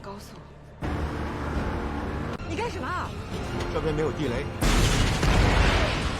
高速。你干什么？这边没有地雷。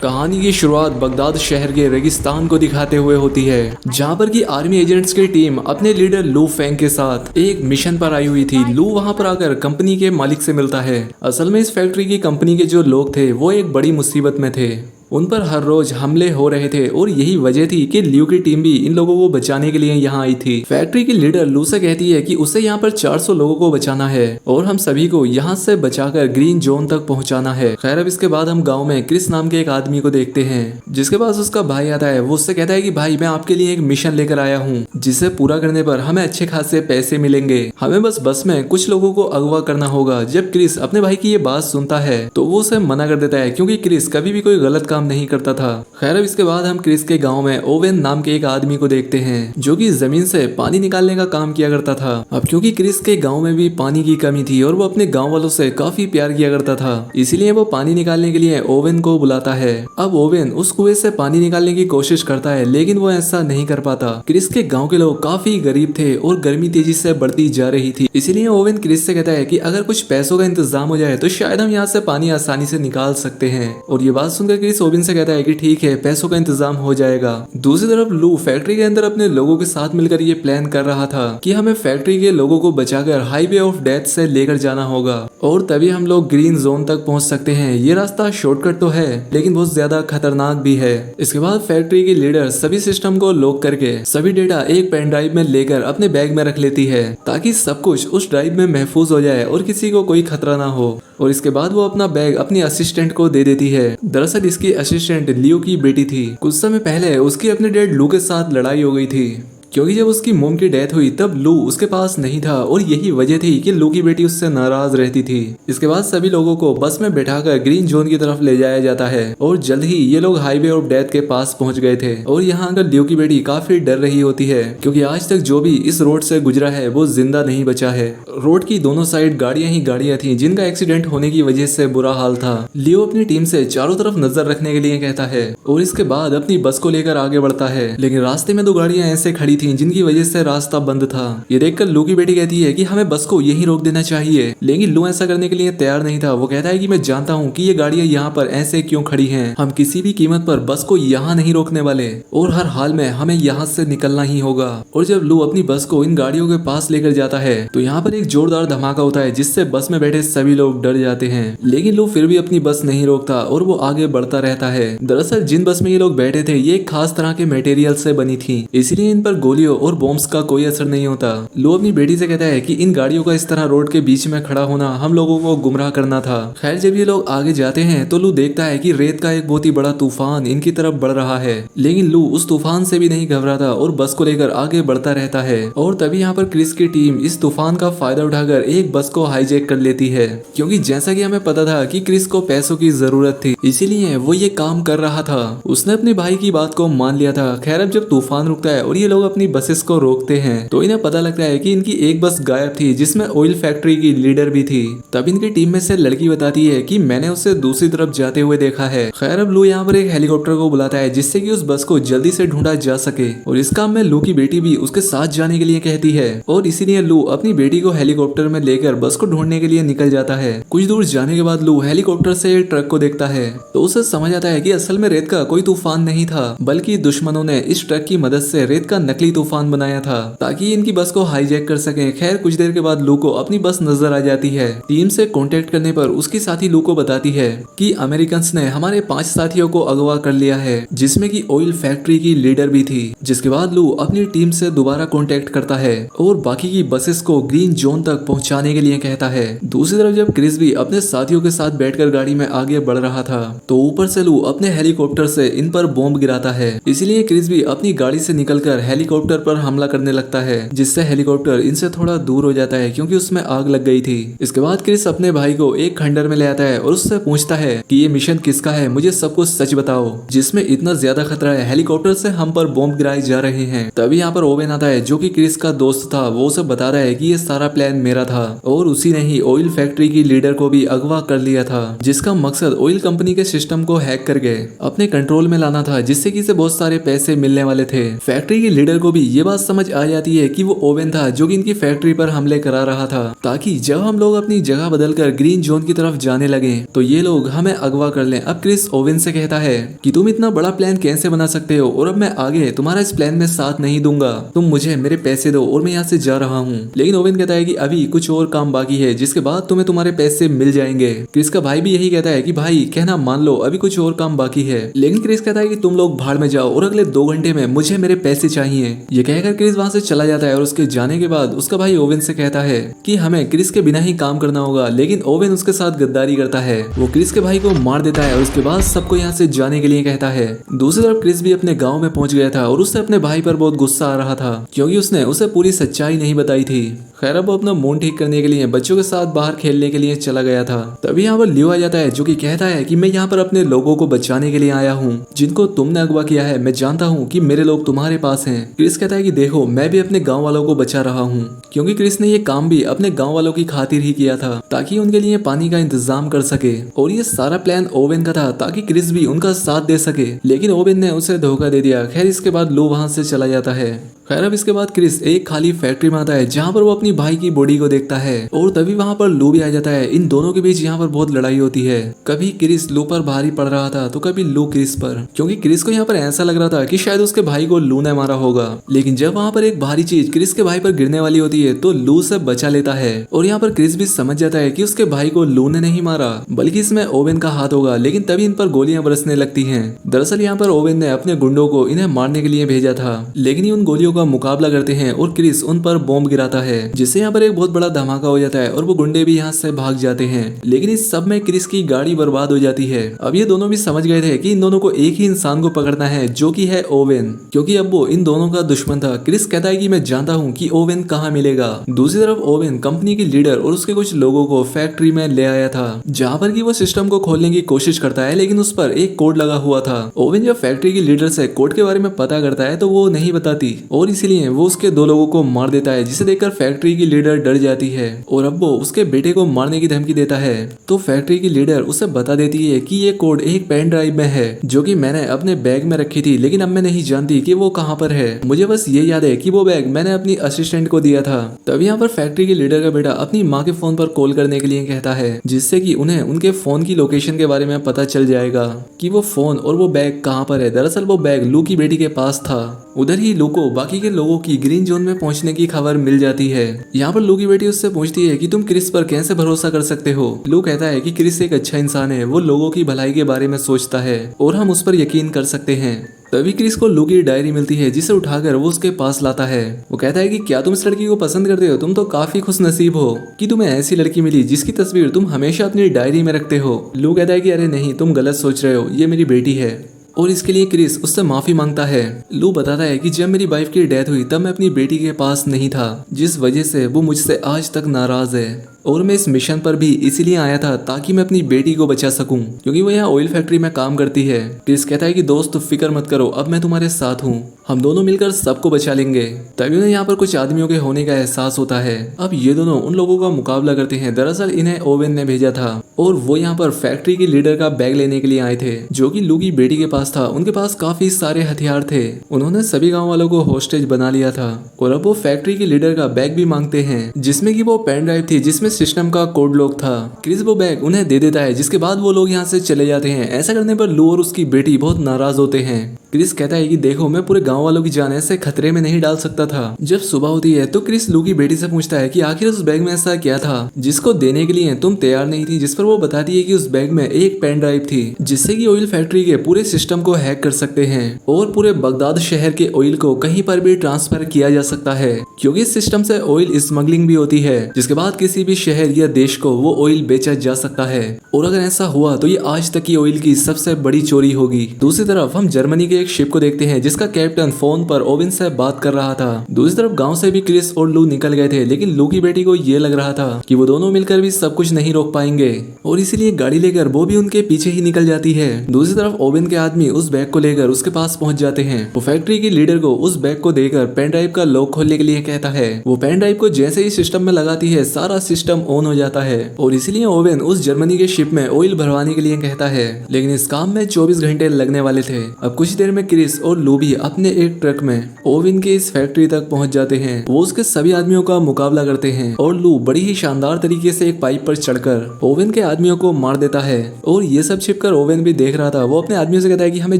कहानी की शुरुआत बगदाद शहर के रेगिस्तान को दिखाते हुए होती है, जहां पर की आर्मी एजेंट्स की टीम अपने लीडर लू फेंग के साथ एक मिशन पर आई हुई थी। लू वहां पर आकर कंपनी के मालिक से मिलता है। असल में इस फैक्ट्री की कंपनी के जो लोग थे वो एक बड़ी मुसीबत में थे। उन पर हर रोज हमले हो रहे थे और यही वजह थी कि ल्यू की टीम भी इन लोगों को बचाने के लिए यहाँ आई थी। फैक्ट्री की लीडर लू से कहती है कि उसे यहाँ पर 400 लोगों को बचाना है और हम सभी को यहाँ से बचाकर ग्रीन जोन तक पहुँचाना है। खैर अब इसके बाद हम गाँव में क्रिस नाम के एक आदमी को देखते हैं, जिसके पास उसका भाई आता है। वो उससे कहता है कि भाई मैं आपके लिए एक मिशन लेकर आया हूँ, जिसे पूरा करने पर हमें अच्छे खासे पैसे मिलेंगे। हमें बस में कुछ लोगों को अगवा करना होगा। जब क्रिस अपने भाई की ये बात सुनता है तो वो उसे मना कर देता है, क्योंकि क्रिस कभी भी कोई गलत काम नहीं करता था। खैर अब इसके बाद हम क्रिस के गांव में ओवेन नाम के एक आदमी को देखते हैं, जो कि जमीन से पानी निकालने का काम किया करता था। अब क्योंकि क्रिस के गांव में भी पानी की कमी थी और वो अपने गांव वालों से काफी प्यार किया करता था, इसीलिए वो पानी निकालने के लिए ओवेन को बुलाता है। अब ओवेन उस कुएं से पानी निकालने की कोशिश करता है, लेकिन वो ऐसा नहीं कर पाता। क्रिस के गाँव के लोग काफी गरीब थे और गर्मी तेजी से बढ़ती जा रही थी, इसीलिए ओवेन क्रिस से कहता है कि अगर कुछ पैसों का इंतजाम हो जाए तो शायद हम यहाँ से पानी आसानी से निकाल सकते हैं। और ये बात सुनकर क्रिस ओवेन से कहता है कि ठीक है, पैसों का इंतजाम हो जाएगा। दूसरी तरफ लू फैक्ट्री के अंदर अपने लोगों के साथ मिलकर ये प्लान कर रहा था कि हमें फैक्ट्री के लोगों को बचाकर हाईवे ऑफ डेथ से लेकर जाना होगा और तभी हम लोग ग्रीन जोन तक पहुंच सकते हैं। ये रास्ता शॉर्टकट तो है, लेकिन बहुत ज्यादा खतरनाक भी है। इसके बाद फैक्ट्री की लीडर सभी सिस्टम को लॉक करके सभी डेटा एक पेन ड्राइव में लेकर अपने बैग में रख लेती है, ताकि सब कुछ उस ड्राइव में महफूज हो जाए और किसी को कोई खतरा ना हो। और इसके बाद वो अपना बैग अपनी असिस्टेंट को दे देती है। दरअसल इसकी असिस्टेंट लियो की बेटी थी। कुछ समय पहले उसकी अपने डैड लू के साथ लड़ाई हो गई थी, क्योंकि जब उसकी मोम की डेथ हुई तब लू उसके पास नहीं था और यही वजह थी कि लू की बेटी उससे नाराज रहती थी। इसके बाद सभी लोगों को बस में बैठाकर ग्रीन जोन की तरफ ले जाया जाता है और जल्द ही ये लोग हाईवे ऑफ डेथ के पास पहुंच गए थे। और यहाँ आकर लू की बेटी काफी डर रही होती है, क्योंकि आज तक जो भी इस रोड से गुजरा है वो जिंदा नहीं बचा है। रोड की दोनों साइड गाड़ियां ही गाड़ियां थी, जिनका एक्सीडेंट होने की वजह से बुरा हाल था। लियो अपनी टीम से चारों तरफ नजर रखने के लिए कहता है और इसके बाद अपनी बस को लेकर आगे बढ़ता है, लेकिन रास्ते में दो गाड़ियां ऐसे खड़ी थी जिनकी वजह से रास्ता बंद था। ये देखकर लू की बेटी कहती है कि हमें बस को यहीं रोक देना चाहिए, लेकिन लू ऐसा करने के लिए तैयार नहीं था। वो कहता है कि मैं जानता हूँ कि ये गाड़ियां यहाँ पर ऐसे क्यों खड़ी हैं, हम किसी भी कीमत पर बस को यहाँ नहीं रोकने वाले और हर हाल में हमें यहाँ से निकलना ही होगा। और जब लू अपनी बस को इन गाड़ियों के पास लेकर जाता है तो यहाँ पर एक जोरदार धमाका होता है, जिससे बस में बैठे सभी लोग डर जाते हैं, लेकिन लू फिर भी अपनी बस नहीं रोकता और वो आगे बढ़ता रहता है। दरअसल जिन बस में ये लोग बैठे थे ये एक खास तरह के मटेरियल से बनी थी, इसलिए इन पर गोलियों और बॉम्ब्स का कोई असर नहीं होता। लू अपनी बेटी से कहता है कि इन गाड़ियों का इस तरह रोड के बीच में खड़ा होना हम लोगों को गुमराह करना था। खैर जब ये लोग आगे जाते हैं तो लू देखता है कि रेत का एक बहुत ही बड़ा तूफान इनकी तरफ बढ़ रहा है, लेकिन लू उस तूफान से भी नहीं घबराता और बस को लेकर आगे बढ़ता रहता है। और तभी यहाँ पर क्रिस की टीम इस तूफान का फायदा उठाकर एक बस को हाईजैक कर लेती है, क्योंकि जैसा कि हमें पता था कि क्रिस को पैसों की जरूरत थी, इसीलिए वो ये काम कर रहा था। उसने अपने भाई की बात को मान लिया था। खैर अब जब तूफान रुकता है और ये लोग अपनी बसेस को रोकते हैं तो इन्हें पता लगता है कि इनकी एक बस गायब थी, जिसमें ऑयल फैक्ट्री की लीडर भी थी। तब इनकी टीम में से लड़की बताती है कि मैंने उसे दूसरी तरफ जाते हुए देखा है। खैर अब लू यहाँ पर एक हेलीकॉप्टर को बुलाता है, जिससे कि उस बस को जल्दी से ढूंढा जा सके, और इस काम में लू की बेटी भी उसके साथ जाने के लिए कहती है और इसीलिए लू अपनी बेटी को हेलीकॉप्टर में लेकर बस को ढूंढने के लिए निकल जाता है। कुछ दूर जाने के बाद लू हेलीकॉप्टर से एक ट्रक को देखता है तो उसे समझ आता है कि असल में रेत का कोई तूफान नहीं था, बल्कि दुश्मनों ने इस ट्रक की मदद से रेत का नकली तूफान बनाया था ताकि इनकी बस को हाईजैक कर सके। खैर कुछ देर के बाद लू को अपनी बस नजर आ जाती है। टीम से कांटेक्ट करने पर उसकी साथी लू को बताती है कि अमेरिकन्स ने हमारे 5 साथियों को अगवा कर लिया है, जिसमें कि ऑयल फैक्ट्री की लीडर भी थी। जिसके बाद लू अपनी टीम से दोबारा कांटेक्ट करता है और बाकी की बसेस को ग्रीन जोन तक पहुंचाने के लिए कहता है। दूसरी तरफ जब क्रिस भी अपने साथियों के साथ बैठकर गाड़ी में आगे बढ़ रहा था तो ऊपर से लू अपने हेलीकॉप्टर से इन पर बॉम्ब गिराता है, इसलिए क्रिस भी अपनी गाड़ी से निकलकर हेलीकॉप्टर पर हमला करने लगता है, जिससे हेलीकॉप्टर इनसे थोड़ा दूर हो जाता है क्योंकि उसमें आग लग गई थी। इसके बाद क्रिस अपने भाई को एक खंडर में ले आता है और उससे पूछता है कि ये मिशन किसका है, मुझे सब कुछ सच बताओ, जिसमें इतना ज्यादा खतरा है, हेलीकॉप्टर से हम पर बॉम्ब गिराए जा रहे हैं। तभी यहाँ पर ओवेन आता है जो कि क्रिस का दोस्त था। वो उसे बता रहा है कि ये सारा प्लान मेरा था और उसी ने ही ऑयल फैक्ट्री की लीडर को भी अगवा कर लिया था, जिसका मकसद ऑयल कंपनी के सिस्टम को हैक करके अपने कंट्रोल में लाना था, जिससे कि इसे बहुत सारे पैसे मिलने वाले थे। फैक्ट्री की लीडर को भी ये बात समझ आ जाती है कि वो ओवेन था जो कि इनकी फैक्ट्री पर हमले करा रहा था, ताकि जब हम लोग अपनी जगह बदलकर ग्रीन जोन की तरफ जाने लगे तो ये लोग हमें अगवा कर लें। अब क्रिस ओवेन से कहता है कि तुम इतना बड़ा प्लान कैसे बना सकते हो, और अब मैं आगे तुम्हारा इस प्लान में साथ नहीं दूंगा, तुम मुझे मेरे पैसे दो और मैं यहाँ से जा रहा हूँ। लेकिन ओवेन कहता है कि अभी कुछ और काम बाकी है जिसके बाद तुम्हें तुम्हारे पैसे मिल जाएंगे। क्रिस का भाई भी यही कहता है कि भाई कहना मान लो, अभी कुछ और काम बाकी है। लेकिन क्रिस कहता है कि तुम लोग भाड़ में जाओ और अगले 2 घंटे में मुझे मेरे पैसे चाहिए। ये कहकर क्रिस वहां से चला जाता है और उसके जाने के बाद उसका भाई ओवेन से कहता है कि हमें क्रिस के बिना ही काम करना होगा। लेकिन ओवेन उसके साथ गद्दारी करता है, वो क्रिस के भाई को मार देता है और उसके बाद सबको यहाँ से जाने के लिए कहता है। दूसरी तरफ क्रिस भी अपने गाँव में पहुंच गया था और उससे अपने भाई पर बहुत गुस्सा आ रहा था क्योंकि उसने उसे पूरी सच्चाई नहीं बताई थी। खैर अब वो अपना मूड ठीक करने के लिए बच्चों के साथ बाहर खेलने के लिए चला गया था। तभी यहाँ पर लियो आ जाता है जो कि कहता है कि मैं यहाँ पर अपने लोगों को बचाने के लिए आया हूँ जिनको तुमने अगवा किया है। मैं जानता हूँ कि मेरे लोग तुम्हारे पास हैं। क्रिस कहता है कि देखो मैं भी अपने गाँव वालों को बचा रहा हूँ, क्योंकि क्रिस ने ये काम भी अपने गाँव वालों की खातिर ही किया था ताकि उनके लिए पानी का इंतजाम कर सके। और ये सारा प्लान ओवेन का था ताकि क्रिस भी उनका साथ दे सके, लेकिन ओवेन ने उसे धोखा दे दिया। खैर इसके बाद लू वहां से चला जाता है। खैर अब इसके बाद क्रिस एक खाली फैक्ट्री में आता है जहाँ पर वो अपनी भाई की बॉडी को देखता है और तभी वहाँ पर लू भी आ जाता है। इन दोनों के बीच यहाँ पर बहुत लड़ाई होती है। कभी क्रिस लू पर भारी पड़ रहा था तो कभी लू क्रिस पर, क्योंकि क्रिस को यहाँ पर ऐसा लग रहा था कि शायद उसके भाई को लू ने मारा होगा। लेकिन जब वहाँ पर एक भारी चीज क्रिस के भाई पर गिरने वाली होती है तो लू से बचा लेता है और यहाँ पर क्रिस भी समझ जाता है कि उसके भाई को लू ने नहीं मारा बल्कि इसमें ओवेन का हाथ होगा। लेकिन तभी इन पर गोलियां बरसने लगती हैं। दरअसल यहाँ पर ओवेन ने अपने गुंडों को इन्हें मारने के लिए भेजा था, लेकिन ये उन गोलियों का मुकाबला करते हैं और क्रिस उन पर बॉम्ब गिराता है जिससे यहाँ पर एक बहुत बड़ा धमाका हो जाता है और वो गुंडे भी यहाँ से भाग जाते हैं। लेकिन इस सब में क्रिस की गाड़ी बर्बाद हो जाती है। अब ये दोनों भी समझ गए थे कि इन दोनों को एक ही इंसान को पकड़ना है जो कि है ओवेन, क्योंकि अब वो इन दोनों का दुश्मन था। क्रिस कहता है कि मैं जानता हूँ कि ओवेन कहाँ मिलेगा। दूसरी तरफ ओवेन कंपनी की लीडर और उसके कुछ लोगों को फैक्ट्री में ले आया था जहाँ पर कि वो सिस्टम को खोलने की कोशिश करता है, लेकिन उस पर एक कोड लगा हुआ था। ओवेन जब फैक्ट्री की लीडर से कोड के बारे में पता करता है तो वो नहीं बताती और इसीलिए वो उसके 2 लोगों को मार देता है, जिसे देखकर फैक्ट्री की लीडर डर जाती है और अब वो उसके बेटे को मारने की धमकी देता है। तो फैक्ट्री की लीडर उसे बता देती है कि ये कोड एक पेन ड्राइव में है जो कि मैंने अपने बैग में रखी थी, लेकिन अब मैं नहीं जानती कि वो कहाँ पर है। मुझे बस ये याद है कि वो बैग मैंने अपनी असिस्टेंट को दिया था। तभी यहाँ पर फैक्ट्री की लीडर का बेटा अपनी माँ के फोन पर कॉल करने के लिए कहता है, जिससे कि उन्हें उनके फोन की लोकेशन के बारे में पता चल जाएगा कि वो फोन और वो बैग कहाँ पर है। दरअसल वो बैग लू की बेटी के पास था। उधर ही लू को बाकी के लोगों की ग्रीन जोन में पहुंचने की खबर मिल जाती है। यहाँ पर लू की बेटी उससे पूछती है कि तुम क्रिस पर कैसे भरोसा कर सकते हो। लू कहता है कि क्रिस एक अच्छा इंसान है, वो लोगों की भलाई के बारे में सोचता है और हम उस पर यकीन कर सकते हैं। तभी क्रिस को लू की डायरी मिलती है जिसे उठाकर वो उसके पास लाता है। वो कहता है कि क्या तुम इस लड़की को पसंद करते हो? तुम तो काफी खुश नसीब हो कि तुम्हें ऐसी लड़की मिली जिसकी तस्वीर तुम हमेशा अपनी डायरी में रखते हो। लू कहता है कि अरे नहीं, तुम गलत सोच रहे हो, ये मेरी बेटी है। और इसके लिए क्रिस उससे माफी मांगता है। लू बताता है कि जब मेरी वाइफ की डेथ हुई तब मैं अपनी बेटी के पास नहीं था, जिस वजह से वो मुझसे आज तक नाराज है और मैं इस मिशन पर भी इसीलिए आया था ताकि मैं अपनी बेटी को बचा सकूं, क्योंकि वो यहाँ ऑयल फैक्ट्री में काम करती है। क्रिस कहता है कि दोस्त फिक्र मत करो, अब मैं तुम्हारे साथ हूँ, हम दोनों मिलकर सबको बचा लेंगे। तभी उन्हें यहाँ पर कुछ आदमियों के होने का एहसास होता है। अब ये दोनों उन लोगों का मुकाबला करते हैं। दरअसल इन्हें ओवेन ने भेजा था और वो यहाँ पर फैक्ट्री की लीडर का बैग लेने के लिए आए थे जो कि लू की बेटी के पास था। उनके पास काफी सारे हथियार थे। उन्होंने सभी गाँव वालों को होस्टेज बना लिया था और अब वो फैक्ट्री की लीडर का बैग भी मांगते हैं जिसमें की वो पेन ड्राइव थी जिसमें सिस्टम का कोड लॉक था। क्रिस वो बैग उन्हें दे देता है, जिसके बाद वो लोग यहाँ से चले जाते हैं। ऐसा करने पर लू और उसकी बेटी बहुत नाराज होते हैं। क्रिस कहता है कि देखो, मैं पूरे गांव वालों की जान ऐसे खतरे में नहीं डाल सकता था। जब सुबह होती है तो क्रिस लू की बेटी से पूछता है कि आखिर उस बैग में ऐसा क्या था जिसको देने के लिए तुम तैयार नहीं थी, जिस पर वो बताती है कि उस बैग में एक पेन ड्राइव थी जिससे कि ऑयल फैक्ट्री के पूरे सिस्टम को हैक कर सकते हैं और पूरे बगदाद शहर के ऑयल को कहीं पर भी ट्रांसफर किया जा सकता है, क्योंकि इस सिस्टम से ऑयल स्मगलिंग भी होती है जिसके बाद किसी भी शहर या देश को वो ऑयल बेचा जा सकता है। और अगर ऐसा हुआ तो ये आज तक की ऑयल की सबसे बड़ी चोरी होगी। दूसरी तरफ हम जर्मनी के एक शिप को देखते हैं जिसका कैप्टन फोन पर ओवेन से बात कर रहा था। दूसरी तरफ गांव से भी क्रिस और लू निकल गए थे, लेकिन लू की बेटी को ये लग रहा था कि वो दोनों मिलकर भी सब कुछ नहीं रोक पाएंगे और इसीलिए गाड़ी लेकर वो भी उनके पीछे ही निकल जाती है। दूसरी तरफ ओवेन के आदमी उस बैग को लेकर उसके पास पहुंच जाते हैं। वो फैक्ट्री की लीडर को उस बैग को देकर पेन ड्राइव का लॉक खोलने के लिए कहता है। वो पेन ड्राइव को जैसे ही सिस्टम में लगाती है सारा सिस्टम ऑन हो जाता है और इसीलिए ओवेन उस जर्मनी के शिप में ऑयल भरवाने के लिए कहता है, लेकिन इस काम में 24 घंटे लगने वाले थे। अब कुछ देर में क्रिस और लू भी अपने एक ट्रक में ओवेन के इस फैक्ट्री तक पहुंच जाते हैं। वो उसके सभी आदमियों का मुकाबला करते हैं और लू बड़ी ही शानदार तरीके से एक पाइप पर चढ़कर ओवेन के आदमियों को मार देता है। और ये सब छिपकर ओवेन भी देख रहा था। वो अपने आदमियों से कहता है कि हमें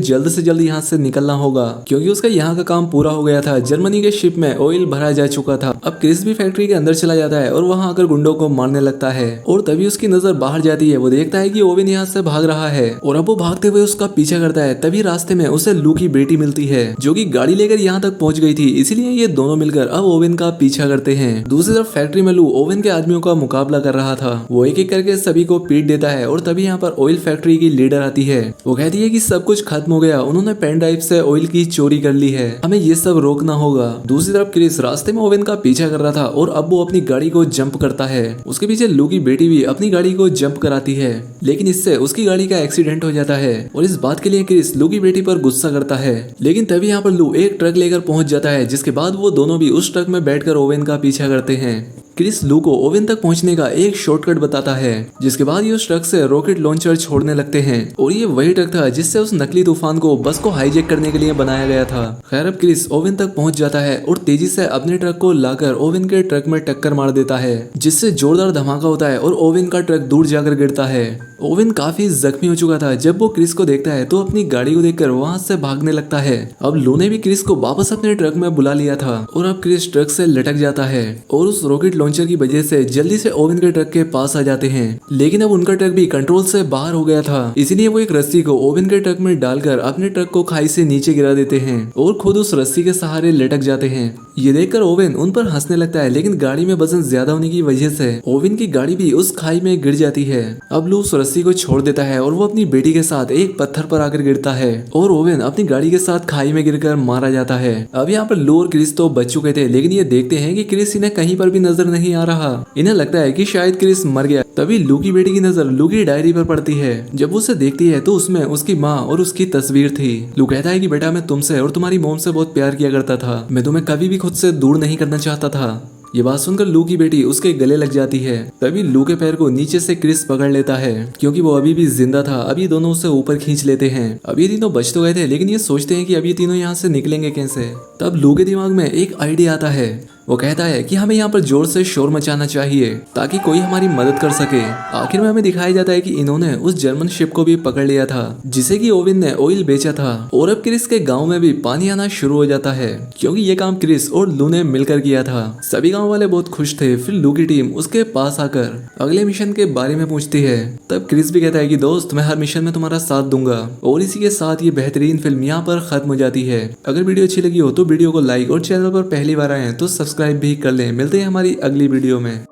जल्द से जल्द यहाँ से निकलना होगा, क्योंकि उसका यहाँ का काम पूरा हो गया था। जर्मनी के शिप में ऑयल भरा जा चुका था। अब क्रिस भी फैक्ट्री के अंदर चला जाता है और वहाँ आकर गुंडों को मारने लगता है। और तभी उसकी नजर बाहर जाती है। वो देखता है कि ओवेन यहाँ से भाग रहा है और अब वो भागते हुए उसका पीछा करता है। तभी रास्ते में उसे लू की बेटी मिलती है, जो कि गाड़ी लेकर यहाँ तक पहुंच गई थी। इसीलिए ये दोनों मिलकर अब ओवेन का पीछा करते हैं। दूसरी तरफ फैक्ट्री में लू ओवेन के आदमियों का मुकाबला कर रहा था। वो एक एक करके सभी को पीट देता है। और तभी यहाँ पर ऑयल फैक्ट्री की लीडर आती है। वो कहती है कि सब कुछ खत्म हो गया, उन्होंने पेन ड्राइव से ऑयल की चोरी कर ली है, हमें ये सब रोकना होगा। दूसरी तरफ क्रिस रास्ते में ओवेन का पीछा कर रहा था और अब वो अपनी गाड़ी को जंप करता है। उसके पीछे लू की बेटी भी अपनी गाड़ी को जंप कराती है, लेकिन इससे उसकी गाड़ी का एक्सीडेंट हो जाता है। और इस बात के लिए क्रिस लू की बेटी पर गुस्सा करता है। लेकिन तभी यहाँ पर लू एक ट्रक लेकर पहुंच जाता है, जिसके बाद वो दोनों भी उस ट्रक में बैठकर ओवेन का पीछा करते हैं। क्रिस लू को ओवेन तक पहुंचने का एक शॉर्टकट बताता है, जिसके बाद ये उस ट्रक से रॉकेट लॉन्चर छोड़ने लगते हैं। और ये वही ट्रक था जिससे उस नकली तूफान को बस को हाईजैक करने के लिए बनाया गया था। खैर अब क्रिस ओवेन तक पहुंच जाता है और तेजी से अपने ट्रक को लाकर ओवेन के ट्रक में टक्कर मार देता है, जिससे जोरदार धमाका होता है और ओवेन का ट्रक दूर जाकर गिरता है। ओवेन काफी जख्मी हो चुका था। जब वो क्रिस को देखता है तो अपनी गाड़ी को देखकर वहां से भागने लगता है। अब लू ने भी क्रिस को वापस अपने ट्रक में बुला लिया था और अब क्रिस ट्रक से लटक जाता है और उस रॉकेट लॉन्चर की वजह से जल्दी से ओवेन के ट्रक के पास आ जाते हैं। लेकिन अब उनका ट्रक भी कंट्रोल से बाहर हो गया था, इसलिए वो एक रस्सी को ओवेन के ट्रक में डालकर अपने ट्रक को खाई से नीचे गिरा देते हैं और खुद उस रस्सी के सहारे लटक जाते हैं। ये देखकर ओवेन उन पर हंसने लगता है, लेकिन गाड़ी में वजन ज्यादा होने की वजह से ओवेन की गाड़ी भी उस खाई में गिर जाती है। अब लू उस रस्सी को छोड़ देता है और वो अपनी बेटी के साथ एक पत्थर पर आकर गिरता है और ओवेन अपनी गाड़ी के साथ खाई में गिरकर मारा जाता है। अब यहाँ पर लू और क्रिस तो बच चुके थे, लेकिन ये देखते हैं कि क्रिस इन्हें कहीं पर भी नजर नहीं आ रहा। इन्हें लगता है कि शायद क्रिस मर गया। तभी लू की बेटी की नजर लू की डायरी पर पड़ती है। जब वो उसे देखती है तो उसमें उसकी माँ और उसकी तस्वीर थी। लू कहता है कि बेटा, मैं तुमसे और तुम्हारी मॉम से बहुत प्यार किया करता था, मैं तुम्हें कभी भी खुद से दूर नहीं करना चाहता था। ये बात सुनकर लू की बेटी उसके गले लग जाती है। तभी लू के पैर को नीचे से क्रिस पकड़ लेता है, क्योंकि वो अभी भी जिंदा था। अब ये दोनों उसे ऊपर खींच लेते हैं। अब ये तीनों बच तो गए थे, लेकिन ये सोचते हैं कि अब ये तीनों यहाँ से निकलेंगे कैसे। तब लू के दिमाग में एक आइडिया आता है। वो कहता है कि हमें यहाँ पर जोर से शोर मचाना चाहिए ताकि कोई हमारी मदद कर सके। आखिर में हमें दिखाया जाता है कि इन्होंने उस जर्मन शिप को भी पकड़ लिया था, जिसे कि ओवेन ने ऑयल बेचा था। और अब क्रिस के गांव में भी पानी आना शुरू हो जाता है, क्योंकि ये काम क्रिस और लू ने मिलकर किया था। सभी गांव वाले बहुत खुश थे। फिर लू की टीम उसके पास आकर अगले मिशन के बारे में पूछती है। तब क्रिस भी कहता है कि दोस्त, मैं हर मिशन में तुम्हारा साथ दूंगा। और इसी के साथ ये बेहतरीन फिल्म यहाँ पर खत्म हो जाती है। अगर वीडियो अच्छी लगी हो तो वीडियो को लाइक और चैनल पर पहली बार आए हैं तो सब्सक्राइब भी कर लें। मिलते हैं हमारी अगली वीडियो में।